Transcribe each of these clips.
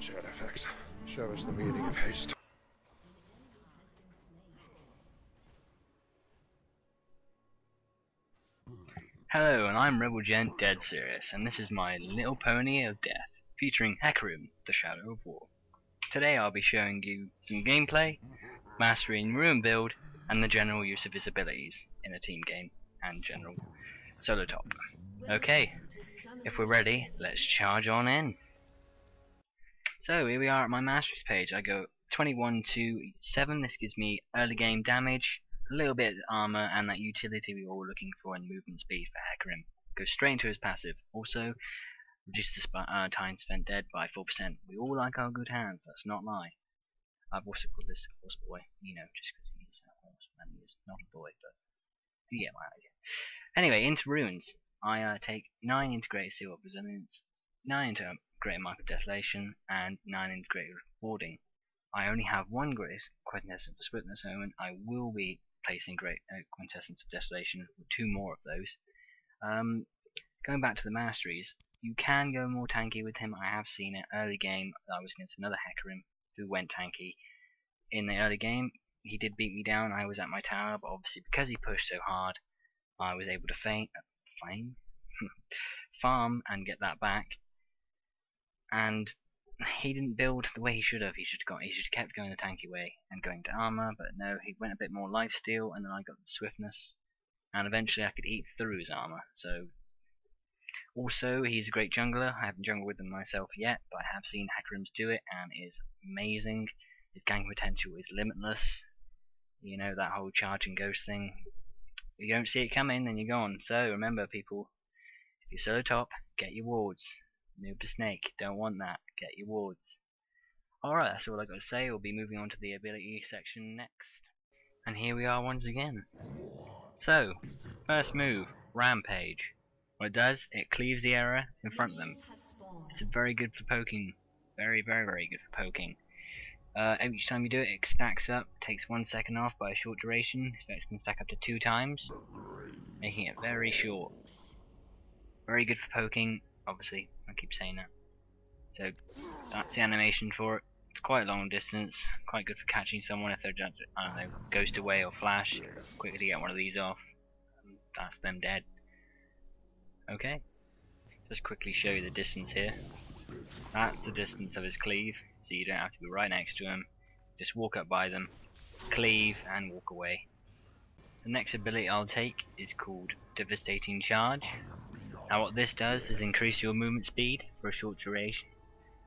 on, DjEphixa. Show us the meaning of haste. Hello, and I'm Rebel Gent Dead Serious, and this is my Little Pony of Death, featuring Hecarim, the Shadow of War. Today I'll be showing you some gameplay, mastering Ruin build, and the general use of his abilities in a team game and general solo top. Okay, if we're ready, let's charge on in. So here we are at my masteries page. I go 21 to 7. This gives me early game damage, a little bit of armor, and that utility we were all looking for in movement speed for Hecarim. Goes straight into his passive. Also, reduces the time spent dead by 4%. We all like our good hands, let's not lie. I've also called this horse boy, you know, just because he is a horse and he is not a boy, but you get my idea. Anyway, into runes. I take 9 integrated seal of resilience, 9 into greater mark of desolation, and 9 integrated warding. I only have one great quintessence of swiftness moment. I will be placing great quintessence of desolation with 2 more of those. Going back to the masteries, you can go more tanky with him. I have seen it early game. I was against another Hecarim who went tanky. In the early game, he did beat me down. I was at my tower, but obviously because he pushed so hard, I was able to farm and get that back. And he didn't build the way he should have. He should have kept going the tanky way and going to armor, but no, he went a bit more lifesteal, and then I got the swiftness, and eventually I could eat through his armor. So also, he's a great jungler. I haven't jungled with him myself yet, but I have seen Hecarims do it, and it is amazing. His gank potential is limitless. You know, that whole charge and ghost thing. If you don't see it coming, then you're gone. So remember, people, if you're solo top, get your wards. Noob the snake, don't want that. Get your wards. Alright, that's all I got to say. We'll be moving on to the ability section next. And here we are once again. So, first move, Rampage. What it does, it cleaves the area in front of them. It's very good for poking. Very, very, very good for poking. Each time you do it, it stacks up, takes 1 second off by a short duration. Effects can stack up to 2 times, making it very short. Very good for poking, obviously, I keep saying that. So, that's the animation for it. It's quite a long distance, quite good for catching someone if they're just, I don't know, ghost away or flash. Quickly get one of these off, and that's them dead. Okay, just quickly show you the distance here. That's the distance of his cleave, so you don't have to be right next to him. Just walk up by them, cleave, and walk away. The next ability I'll take is called Devastating Charge. Now what this does is increase your movement speed for a short duration,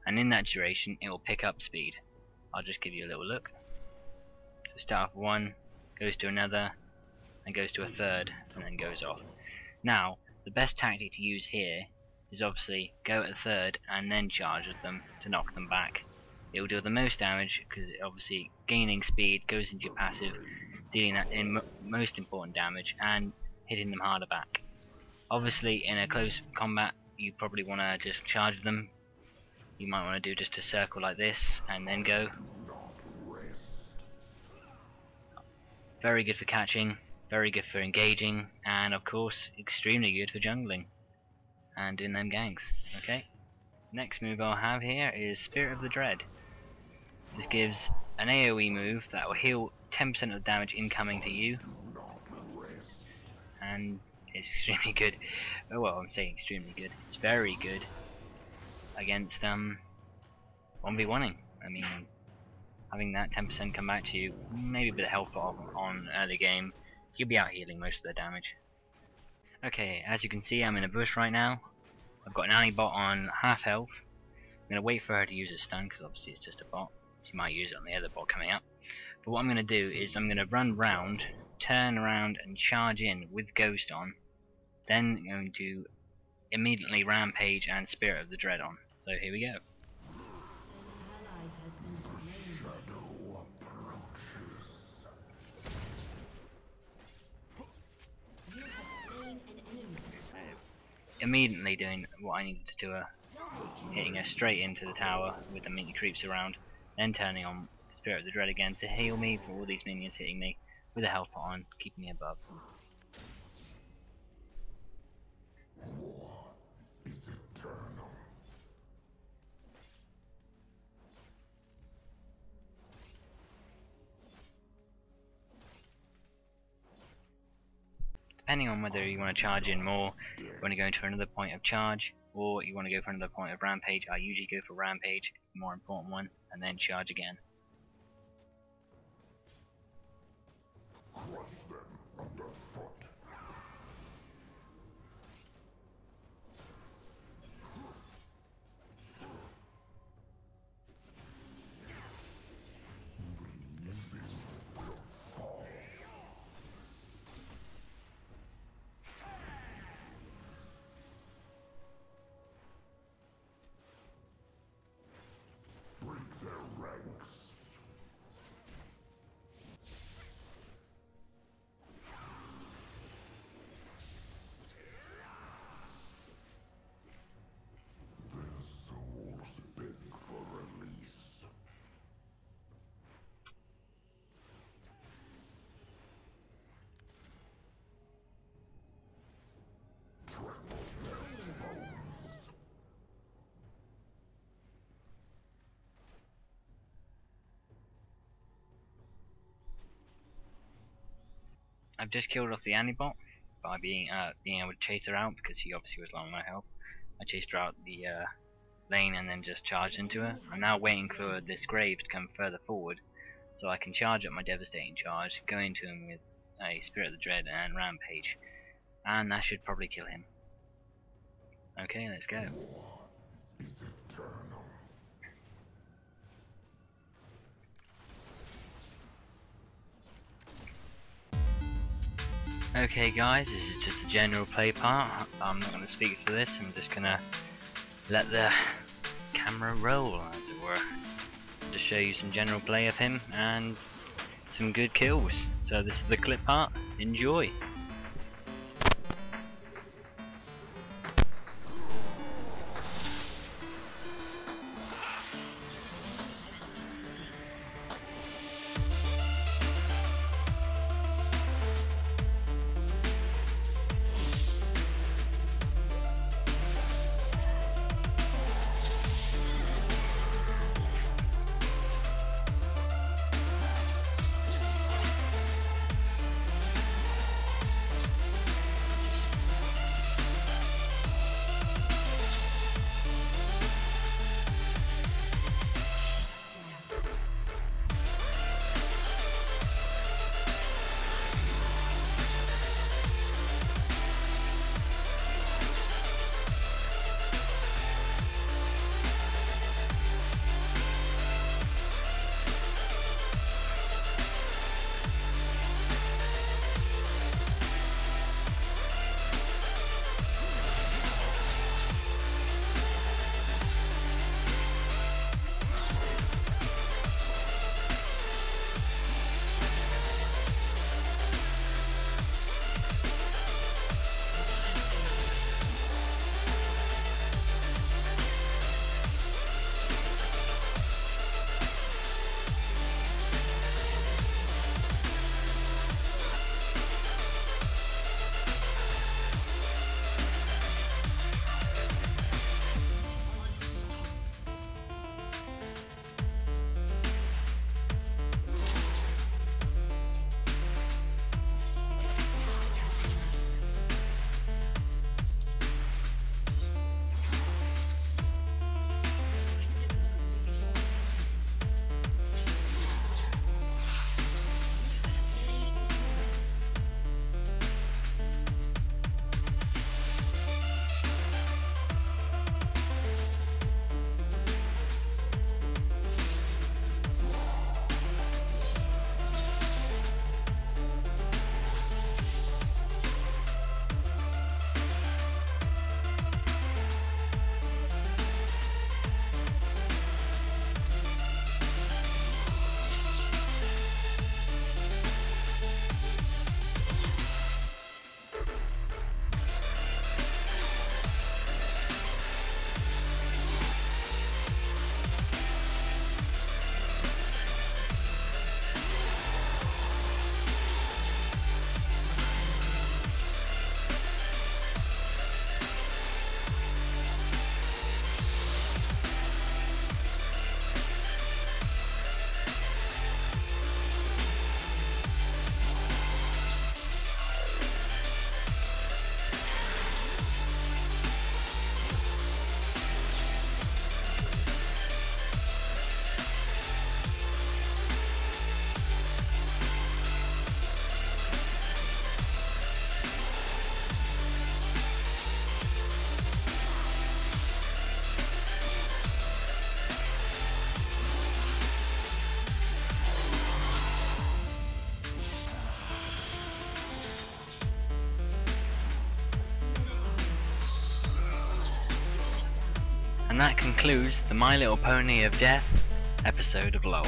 and in that duration it will pick up speed. I'll just give you a little look. So start off 1, goes to another, and goes to a third, and then goes off. Now, the best tactic to use here is obviously go at a third and then charge at them to knock them back. It will do the most damage because obviously gaining speed goes into your passive, dealing that in most important damage and hitting them harder back. Obviously in a close combat you probably want to just charge them. You might want to do just a circle like this and then go. Very good for catching, very good for engaging, and of course extremely good for jungling and in them ganks. Okay, next move I'll have here is Spirit of the Dread. This gives an AoE move that will heal 10% of the damage incoming to you, and it's extremely good. Oh well, I'm saying extremely good. It's very good against 1v1ing. I mean, having that 10% come back to you, maybe a bit of health on early game, you'll be out healing most of the damage. Okay, as you can see, I'm in a bush right now. I've got an Annie bot on half health. I'm going to wait for her to use a stun because obviously it's just a bot. She might use it on the other bot coming up. But what I'm going to do is I'm going to run round, turn around and charge in with Ghost on. Then I'm going to immediately Rampage and Spirit of the Dread on. So here we go. Immediately doing what I needed to do, hitting her straight into the tower with the mini creeps around, then turning on Spirit of the Dread again to heal me for all these minions hitting me with a health pot on, keeping me above. depending on whether you want to charge in more, you want to go into another point of charge, or you want to go for another point of rampage. I usually go for rampage, it's the more important one, and then charge again. I've just killed off the Antibot by being able to chase her out, because she obviously was low on my health. I chased her out the lane and then just charged into her. I'm now waiting for this grave to come further forward so I can charge up my devastating charge, go into him with a Spirit of the Dread and Rampage, and that should probably kill him. Okay, let's go. Okay guys, this is just a general play part. I'm not going to speak for this, I'm just going to let the camera roll, as it were, to show you some general play of him and some good kills. So this is the clip part, enjoy! And that concludes the My Little Pony of Death episode of LOL.